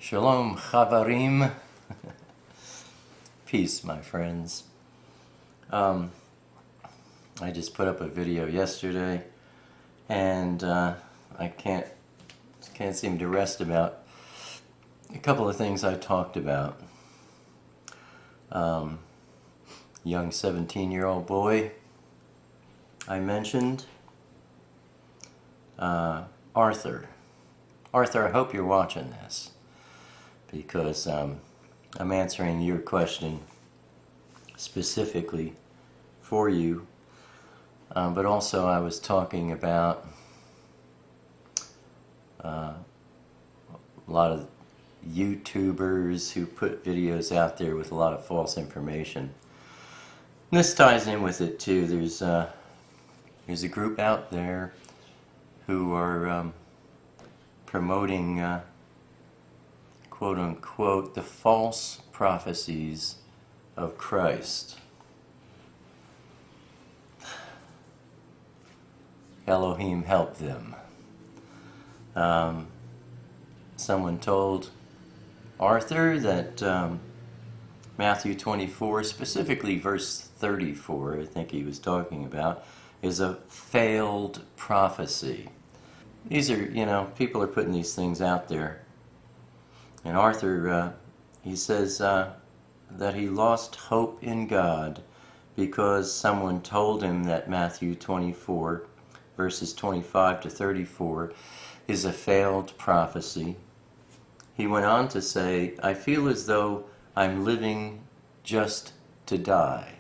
Shalom, Chavarim. Peace, my friends. I just put up a video yesterday, and I can't seem to rest about a couple of things I talked about. Young 17-year-old boy I mentioned. Arthur, I hope you're watching this, because I'm answering your question specifically for you, but also I was talking about a lot of YouTubers who put videos out there with a lot of false information. And this ties in with it too. There's a group out there who are promoting quote-unquote the false prophecies of Christ. Elohim help them. Someone told Arthur that Matthew 24, specifically verse 34, I think he was talking about, is a failed prophecy. These are, people are putting these things out there. And Arthur, he says that he lost hope in God because someone told him that Matthew 24, verses 25 to 34, is a failed prophecy. He went on to say, I feel as though I'm living just to die.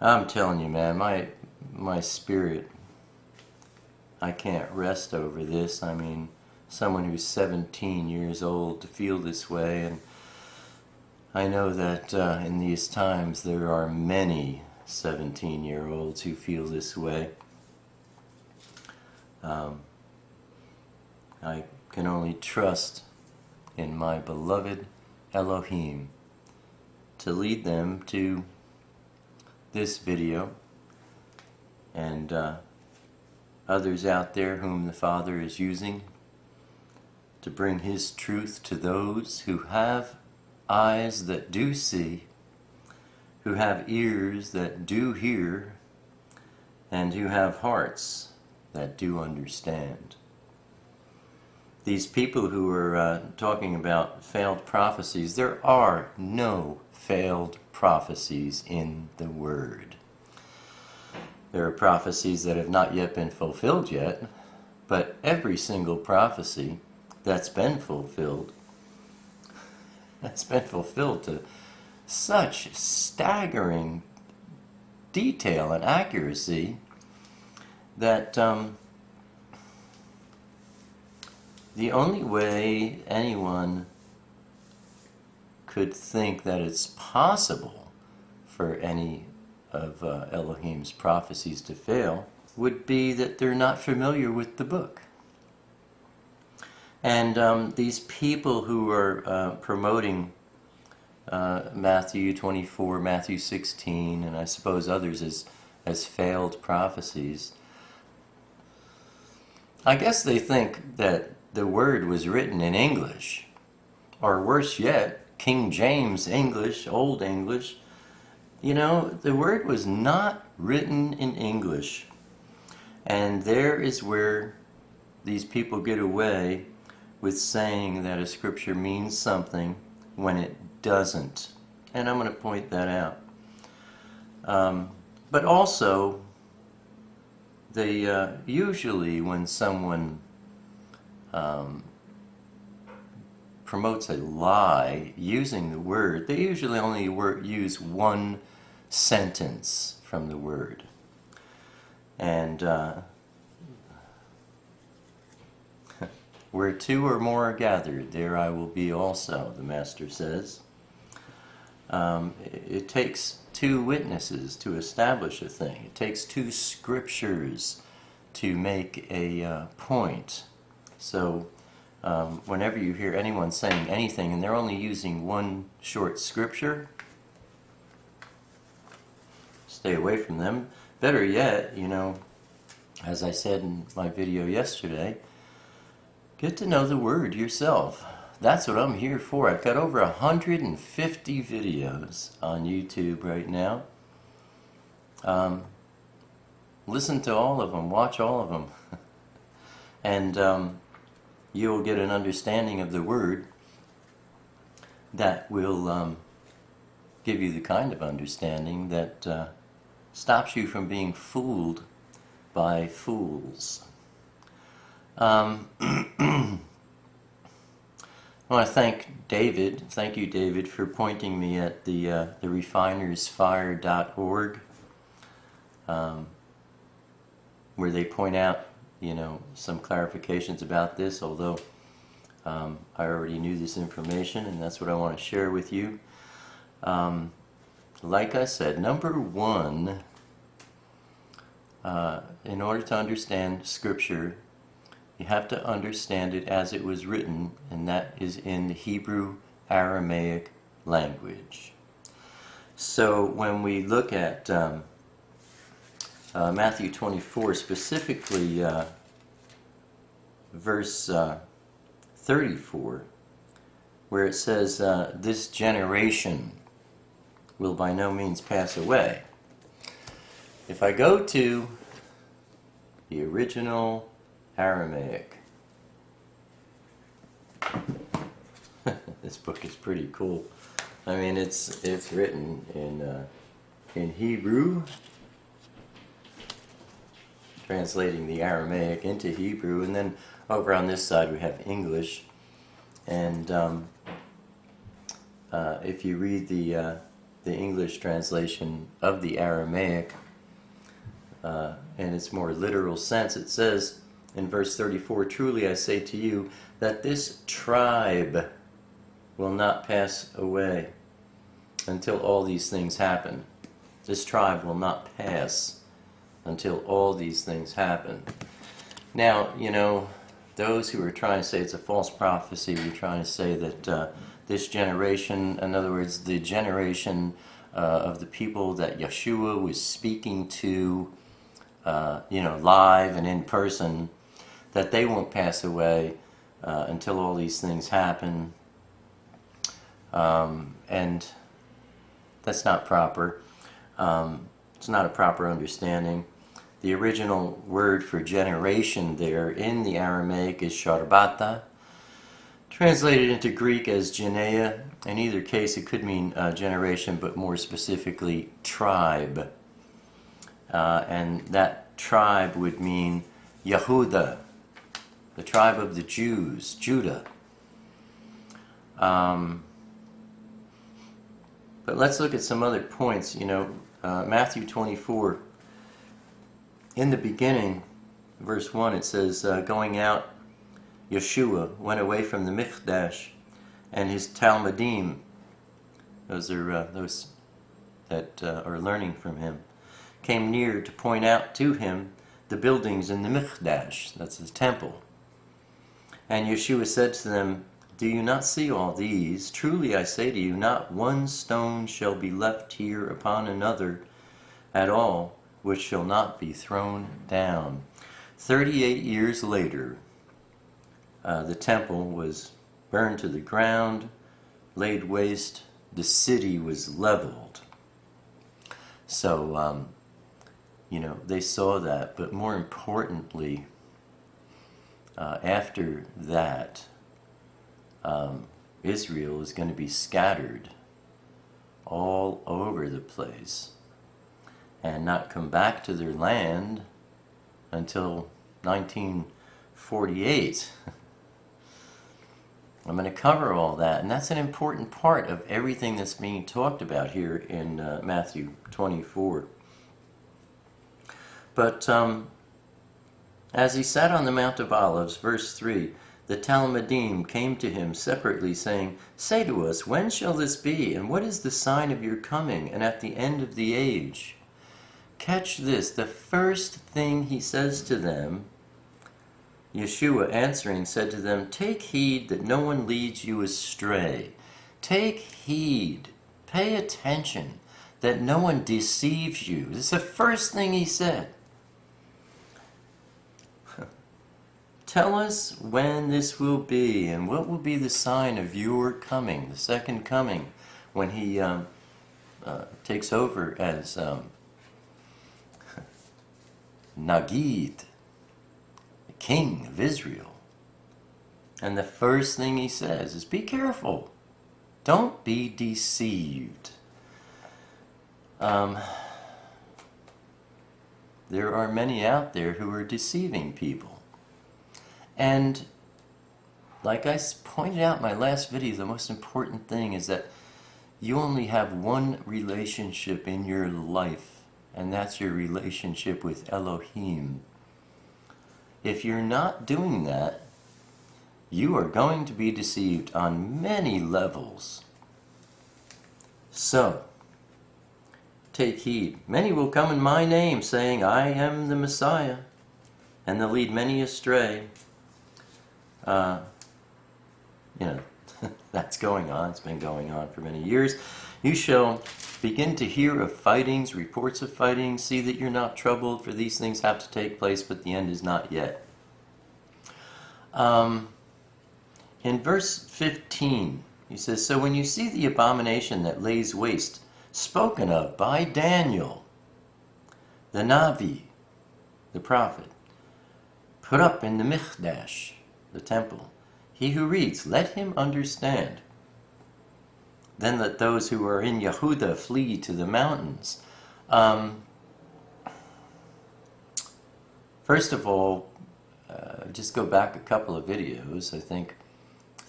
I'm telling you, man, my spirit, I can't rest over this. I mean, someone who's 17 years old to feel this way, and I know that in these times there are many 17-year-olds who feel this way. I can only trust in my beloved Elohim to lead them to this video and others out there whom the Father is using to bring His truth to those who have eyes that do see, who have ears that do hear, and who have hearts that do understand. These people who are talking about failed prophecies, there are no failed prophecies in the Word. There are prophecies that have not yet been fulfilled yet, but every single prophecy that's been fulfilled to such staggering detail and accuracy that the only way anyone could think that it's possible for any of Elohim's prophecies to fail would be that they're not familiar with the book. And these people who are promoting Matthew 24, Matthew 16, and I suppose others as failed prophecies, I guess they think that the Word was written in English, or worse yet, King James English, Old English. The Word was not written in English. And there is where these people get away with saying that a scripture means something when it doesn't. And I'm going to point that out. But also, they usually, when someone promotes a lie using the Word, they usually only use one sentence from the Word. And where two or more are gathered, there I will be also, the Master says. It takes two witnesses to establish a thing. It takes two scriptures to make a point. So whenever you hear anyone saying anything and they're only using one short scripture, stay away from them. Better yet, as I said in my video yesterday, Get to know the Word yourself. That's what I'm here for. I've got over 150 videos on YouTube right now. Listen to all of them. Watch all of them. And you'll get an understanding of the Word that will give you the kind of understanding that stops you from being fooled by fools. I want to thank David. Thank you, David, for pointing me at the refinersfire.org, where they point out, some clarifications about this, although I already knew this information, and that's what I want to share with you. Like I said, number one, in order to understand Scripture, you have to understand it as it was written, and that is in the Hebrew Aramaic language. So when we look at Matthew 24, specifically verse 34, where it says, this generation will by no means pass away. If I go to the original Aramaic, this book is pretty cool. I mean, it's written in Hebrew, translating the Aramaic into Hebrew, and then over on this side we have English. And if you read the English translation of the Aramaic in its more literal sense, it says in verse 34, "Truly I say to you that this tribe will not pass away until all these things happen." This tribe will not pass until all these things happen. Now, those who are trying to say it's a false prophecy, we're trying to say that this generation, in other words, the generation of the people that Yeshua was speaking to, live and in person, that they won't pass away until all these things happen. And that's not proper. It's not a proper understanding. The original word for generation there in the Aramaic is sharbata, translated into Greek as genea. In either case, it could mean generation, but more specifically, tribe. And that tribe would mean Yehuda, the tribe of the Jews, Judah. But let's look at some other points. Matthew 24, in the beginning, verse 1, it says, going out, Yeshua went away from the Mikdash, and his Talmudim, those are those that are learning from him, came near to point out to him the buildings in the Mikdash, that's the temple. And Yeshua said to them, "Do you not see all these? Truly I say to you, not one stone shall be left here upon another at all, which shall not be thrown down." 38 years later, the temple was burned to the ground, laid waste, the city was leveled. So, they saw that, but more importantly, after that, Israel is going to be scattered all over the place and not come back to their land until 1948. I'm going to cover all that, and that's an important part of everything that's being talked about here in Matthew 24. But as he sat on the Mount of Olives, verse 3, the Talmudim came to him separately, saying, "Say to us, when shall this be, and what is the sign of your coming, and at the end of the age?" Catch this, the first thing he says to them, Yeshua answering said to them, "Take heed that no one leads you astray." Take heed, pay attention, that no one deceives you. This is the first thing he said. tell us when this will be, and what will be the sign of your coming, the second coming, when he takes over as Nagid, the king of Israel. And the first thing he says is, be careful. Don't be deceived. There are many out there who are deceiving people. And like I pointed out in my last video, the most important thing is that you only have one relationship in your life, and that's your relationship with Elohim. If you're not doing that, you are going to be deceived on many levels. So, take heed. Many will come in my name, saying, I am the Messiah, and they'll lead many astray. That's going on. It's been going on for many years. You shall begin to hear of fightings, reports of fighting. See that you're not troubled, for these things have to take place, but the end is not yet. In verse 15, he says, so when you see the abomination that lays waste, spoken of by Daniel, the Navi, the prophet, put up in the Mikdash, the temple, he who reads, let him understand. Then let those who are in Yehuda flee to the mountains. First of all, just go back a couple of videos, I think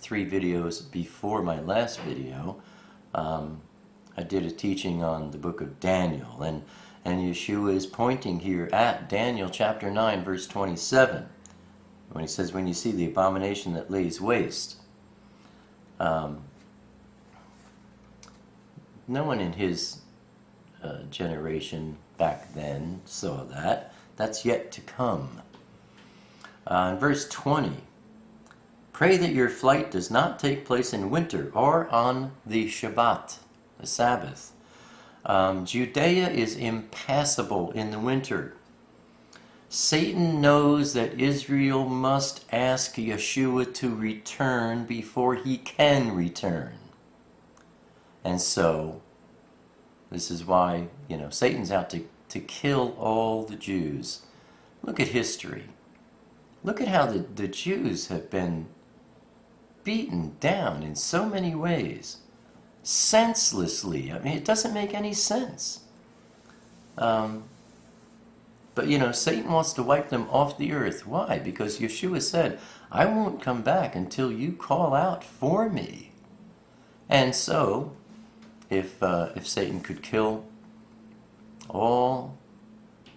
3 videos before my last video. I did a teaching on the book of Daniel, and Yeshua is pointing here at Daniel chapter 9 verse 27 when he says, when you see the abomination that lays waste. No one in his generation back then saw that. That's yet to come. In verse 20, pray that your flight does not take place in winter or on the Shabbat, the Sabbath. Judea is impassable in the winter. Satan knows that Israel must ask Yeshua to return before he can return. And so, this is why, Satan's out to kill all the Jews. Look at history. Look at how the Jews have been beaten down in so many ways. Senselessly. I mean, it doesn't make any sense. But Satan wants to wipe them off the earth. Why? Because Yeshua said, I won't come back until you call out for me. And so, if Satan could kill all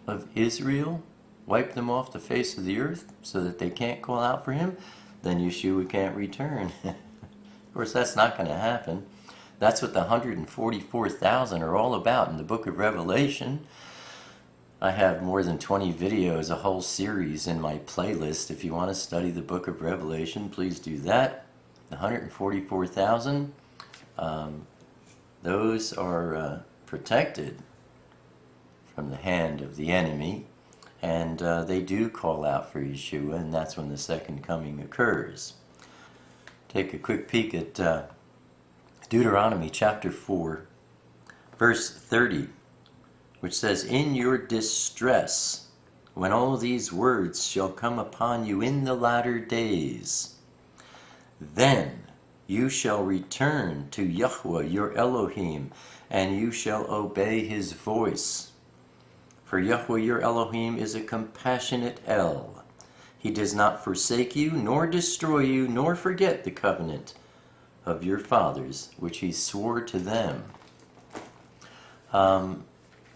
of Israel, wipe them off the face of the earth so that they can't call out for him, then Yeshua can't return. Of course, that's not going to happen. That's what the 144,000 are all about in the book of Revelation. I have more than 20 videos, a whole series in my playlist. If you want to study the book of Revelation, please do that. The 144,000, those are protected from the hand of the enemy, and they do call out for Yeshua, and that's when the second coming occurs. Take a quick peek at Deuteronomy chapter 4, verse 30. Which says, in your distress, when all these words shall come upon you in the latter days, then you shall return to Yahweh your Elohim, and you shall obey his voice. For Yahweh your Elohim is a compassionate El. He does not forsake you, nor destroy you, nor forget the covenant of your fathers, which he swore to them.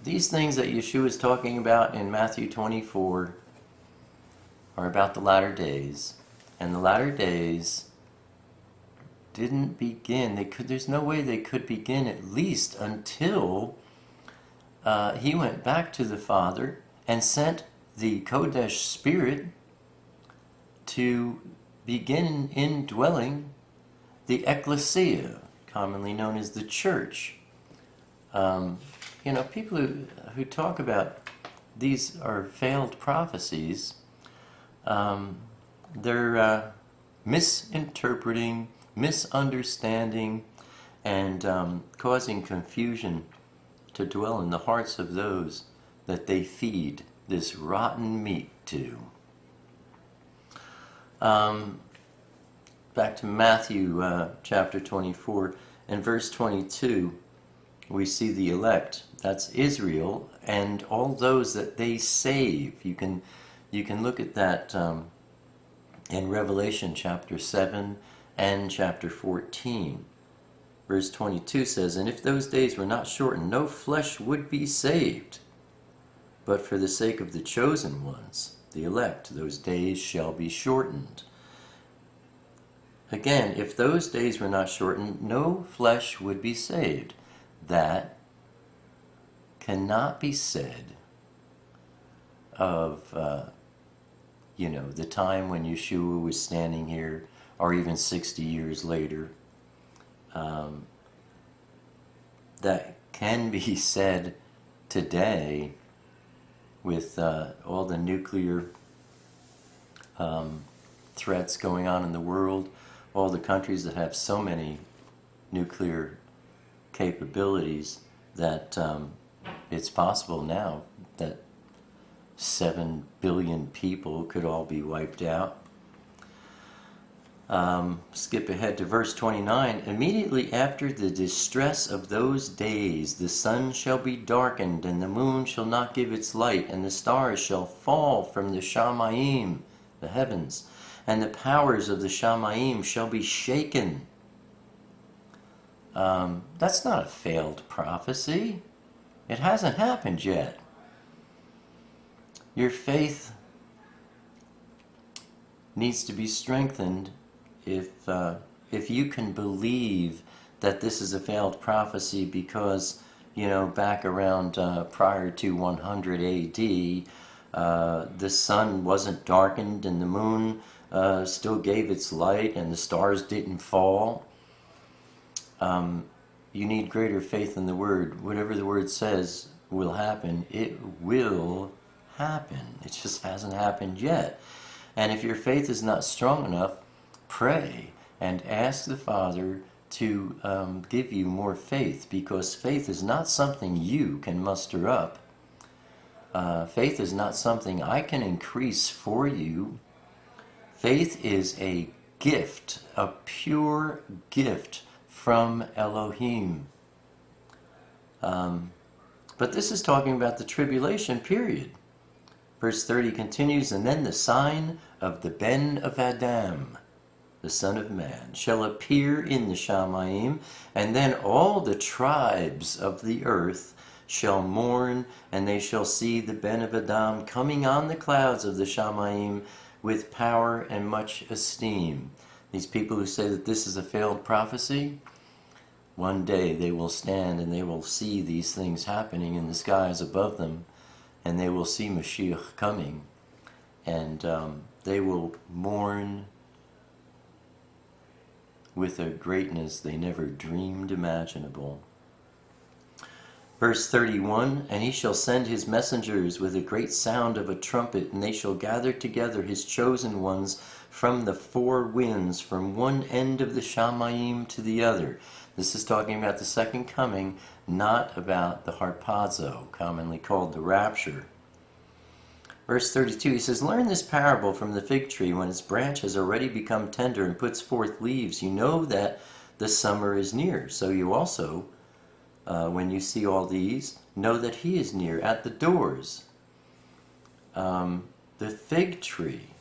These things that Yeshua is talking about in Matthew 24 are about the latter days. And the latter days didn't begin. There's no way they could begin at least until he went back to the Father and sent the Kodesh Spirit to begin indwelling the Ecclesia, commonly known as the church. People who talk about these are failed prophecies, they're misinterpreting, misunderstanding, and causing confusion to dwell in the hearts of those that they feed this rotten meat to. Back to Matthew chapter 24 and verse 22, we see the elect. That's Israel and all those that they save. You can look at that in Revelation chapter 7 and chapter 14. Verse 22 says, "And if those days were not shortened, no flesh would be saved. But for the sake of the chosen ones, the elect, those days shall be shortened." Again, if those days were not shortened, no flesh would be saved. That cannot be said of, the time when Yeshua was standing here, or even 60 years later. That can be said today with all the nuclear threats going on in the world, all the countries that have so many nuclear capabilities that it's possible now that 7 billion people could all be wiped out. Skip ahead to verse 29. "Immediately after the distress of those days, the sun shall be darkened, and the moon shall not give its light, and the stars shall fall from the Shamayim," the heavens, "and the powers of the Shamayim shall be shaken." That's not a failed prophecy. It hasn't happened yet. Your faith needs to be strengthened if you can believe that this is a failed prophecy because, back around prior to 100 AD, the sun wasn't darkened and the moon still gave its light and the stars didn't fall. You need greater faith in the Word. Whatever the Word says will happen, it will happen. It just hasn't happened yet. And if your faith is not strong enough, pray and ask the Father to give you more faith, because faith is not something you can muster up. Faith is not something I can increase for you. Faith is a gift, a pure gift from Elohim. But this is talking about the tribulation period. Verse 30 continues, "And then the sign of the Ben of Adam, the Son of Man, shall appear in the Shamayim, and then all the tribes of the earth shall mourn, and they shall see the Ben of Adam coming on the clouds of the Shamayim with power and much esteem." These people who say that this is a failed prophecy, one day they will stand and they will see these things happening in the skies above them, and they will see Mashiach coming, and they will mourn with a greatness they never dreamed imaginable. Verse 31, "And he shall send his messengers with a great sound of a trumpet, and they shall gather together his chosen ones from the four winds, from one end of the Shamayim to the other." This is talking about the second coming, not about the harpazo, commonly called the rapture. Verse 32, he says, "Learn this parable from the fig tree. When its branch has already become tender and puts forth leaves, you know that the summer is near. So you also, when you see all these, know that he is near at the doors." The fig tree.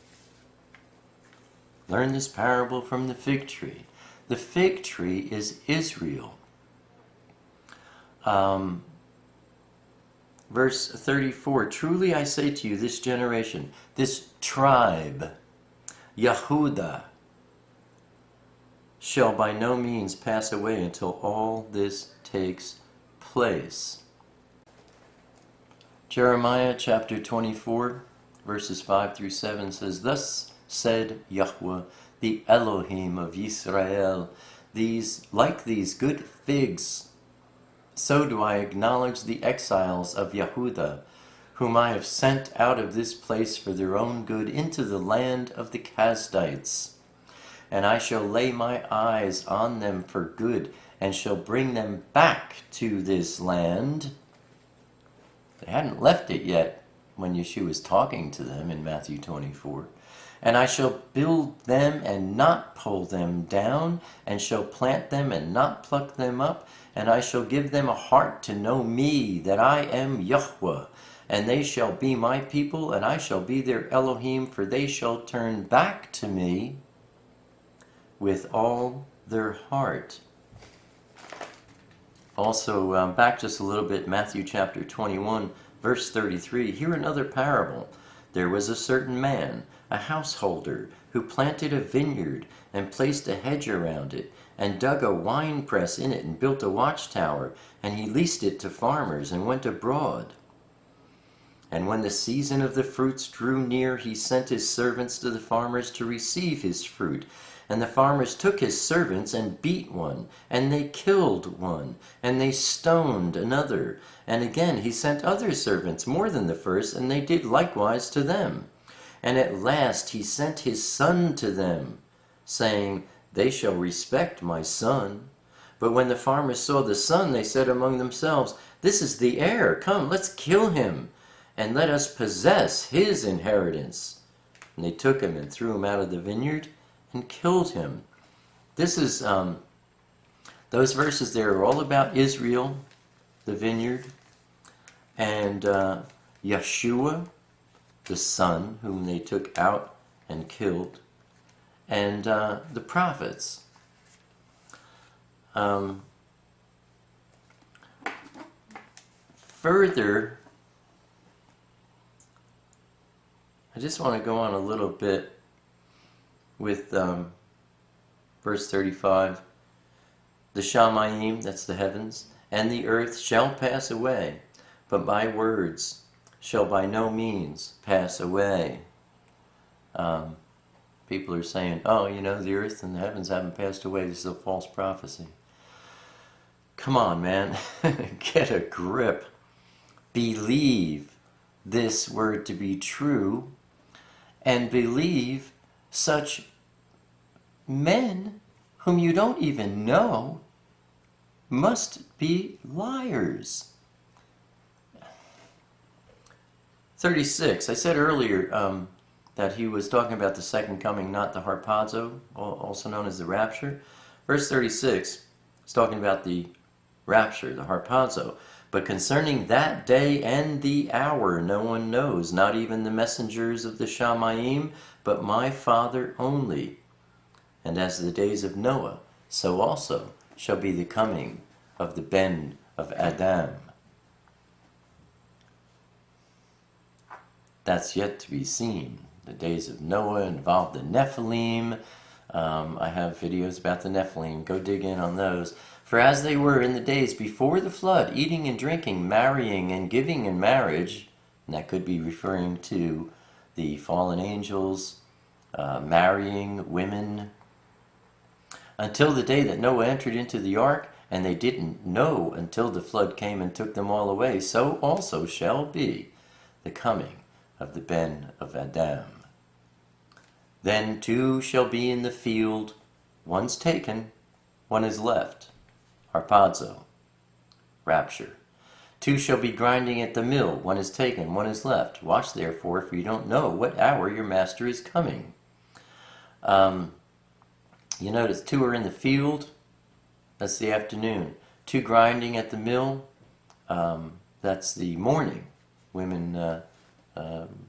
Learn this parable from the fig tree. The fig tree is Israel. Verse 34, "Truly I say to you, this generation, this tribe, Yehuda, shall by no means pass away until all this takes place." Jeremiah chapter 24, verses 5 through 7 says, "Thus said Yahweh, the Elohim of Yisrael, like these good figs, so do I acknowledge the exiles of Yehuda, whom I have sent out of this place for their own good into the land of the Kasdites. And I shall lay my eyes on them for good, and shall bring them back to this land. They hadn't left it yet when Yeshua was talking to them in Matthew 24. And I shall build them and not pull them down, and shall plant them and not pluck them up, and I shall give them a heart to know me, that I am Yahweh. And they shall be my people, and I shall be their Elohim, for they shall turn back to me with all their heart. Also, back just a little bit, Matthew chapter 21, verse 33. Hear another parable. There was a certain man, a householder, who planted a vineyard, and placed a hedge around it, and dug a winepress in it, and built a watchtower, and he leased it to farmers, and went abroad. And when the season of the fruits drew near, he sent his servants to the farmers to receive his fruit. And the farmers took his servants and beat one, and they killed one, and they stoned another. And again he sent other servants, more than the first, and they did likewise to them. And at last he sent his son to them, saying, They shall respect my son. But when the farmers saw the son, they said among themselves, This is the heir. Come, let's kill him, and let us possess his inheritance. And they took him and threw him out of the vineyard and killed him. This is, those verses there are all about Israel, the vineyard, and Yeshua, the son, whom they took out and killed, and the prophets. Further, I just want to go on a little bit with verse 35. The Shamayim, that's the heavens, and the earth shall pass away, but my words shall by no means pass away. People are saying, oh, you know, the earth and the heavens haven't passed away. This is a false prophecy. Come on, man. Get a grip. Believe this word to be true, and believe such men whom you don't even know must be liars. 36. I said earlier that he was talking about the second coming, not the harpazo, also known as the rapture. Verse 36 is talking about the rapture, the harpazo. But concerning that day and the hour no one knows, not even the messengers of the Shamayim, but my Father only. And as the days of Noah, so also shall be the coming of the Ben of Adam. That's yet to be seen. The days of Noah involved the Nephilim. I have videos about the Nephilim. Go dig in on those. For as they were in the days before the flood, eating and drinking, marrying and giving in marriage, and that could be referring to the fallen angels, marrying women, until the day that Noah entered into the ark, and they didn't know until the flood came and took them all away, so also shall be the coming of the Ben of Adam. Then two shall be in the field, one's taken, one is left. Harpazo, rapture. Two shall be grinding at the mill, one is taken, one is left. Watch therefore, for you don't know what hour your master is coming. You notice two are in the field, that's the afternoon. Two grinding at the mill, that's the morning. Women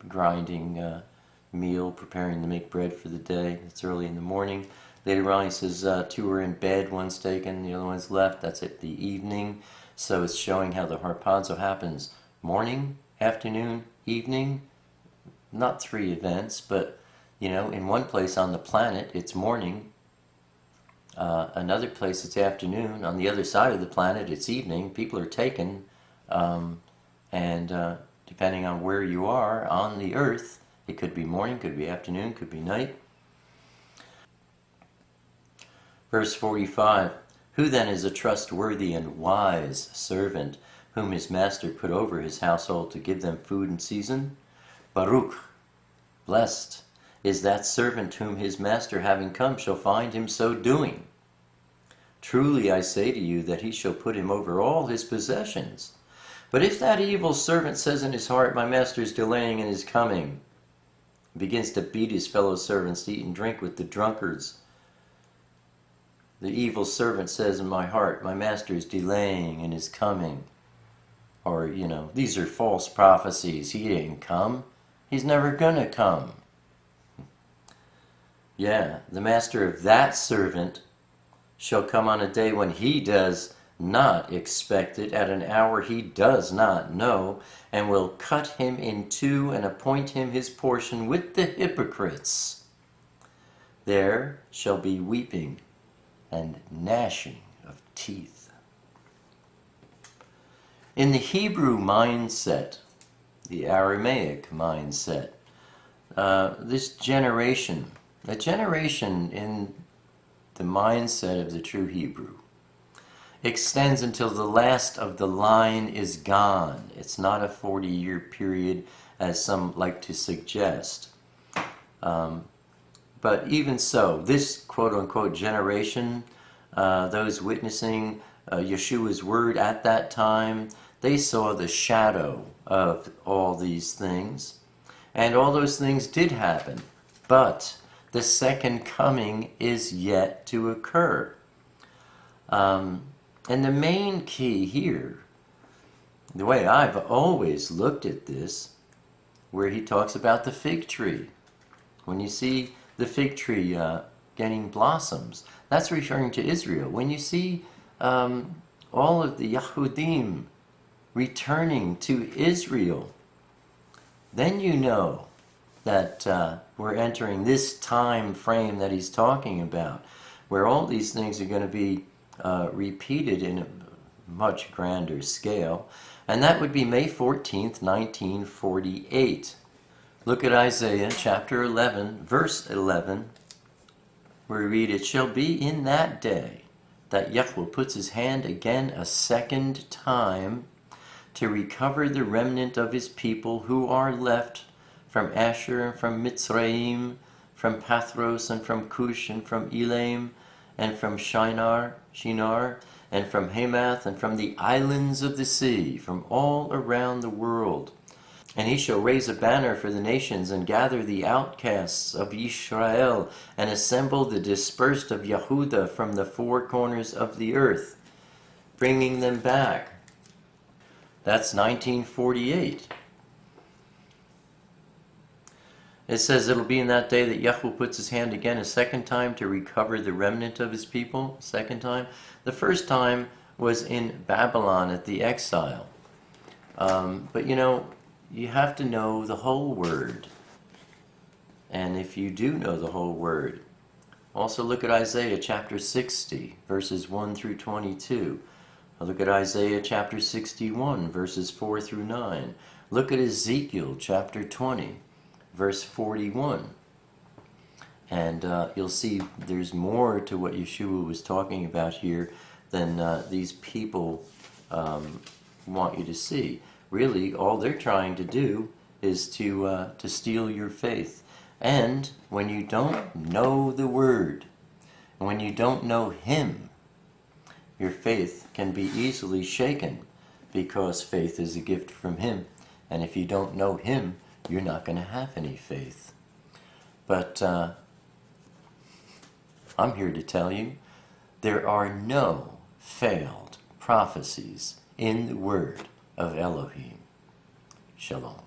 grinding meal, preparing to make bread for the day. It's early in the morning. Later on he says two are in bed, one's taken, the other one's left. That's at the evening. So it's showing how the harpazo happens morning, afternoon, evening. Not three events, but you know, in one place on the planet it's morning. Another place it's afternoon. On the other side of the planet it's evening. People are taken, and depending on where you are on the earth, it could be morning, could be afternoon, could be night. Verse 45, who then is a trustworthy and wise servant, whom his master put over his household to give them food in season. Baruch, blessed is that servant whom his master, having come, shall find him so doing. Truly I say to you that he shall put him over all his possessions. But if that evil servant says in his heart, my master is delaying in his coming, begins to beat his fellow servants, to eat and drink with the drunkards, the evil servant says in my heart, my master is delaying in his coming. Or, these are false prophecies. He ain't come. He's never gonna come. Yeah, the master of that servant shall come on a day when he does not expect it, at an hour he does not know, and will cut him in two and appoint him his portion with the hypocrites. There shall be weeping and gnashing of teeth. In the Hebrew mindset, the Aramaic mindset, this generation, a generation in the mindset of the true Hebrew, extends until the last of the line is gone. It's not a 40-year period as some like to suggest. But even so, this quote-unquote generation, those witnessing Yeshua's word at that time, they saw the shadow of all these things. And all those things did happen. But the second coming is yet to occur. And the main key here, the way I've always looked at this, where he talks about the fig tree. When you see the fig tree getting blossoms, that's referring to Israel. When you see all of the Yahudim returning to Israel, then you know that we're entering this time frame that he's talking about, where all these things are going to be repeated in a much grander scale. And that would be May 14th, 1948. Look at Isaiah chapter 11, verse 11, where we read, it shall be in that day that Yahweh puts his hand again a second time to recover the remnant of his people who are left from Asher and from Mitzrayim, from Pathros and from Cush and from Elam and from Shinar, and from Hamath and from the islands of the sea, from all around the world. And he shall raise a banner for the nations and gather the outcasts of Israel and assemble the dispersed of Yehudah from the four corners of the earth, bringing them back. That's 1948. It says it'll be in that day that Yahweh puts his hand again a second time to recover the remnant of his people. Second time. The first time was in Babylon at the exile. But you have to know the whole word. And if you do know the whole word, also look at Isaiah chapter 60, verses 1 through 22. Look at Isaiah chapter 61, verses 4 through 9. Look at Ezekiel chapter 20, verse 41. And you'll see there's more to what Yeshua was talking about here than these people want you to see. Really, all they're trying to do is to steal your faith. And when you don't know the Word, and when you don't know Him, your faith can be easily shaken, because faith is a gift from Him. And if you don't know Him, you're not going to have any faith. But I'm here to tell you, there are no failed prophecies in the Word of Elohim. Shalom.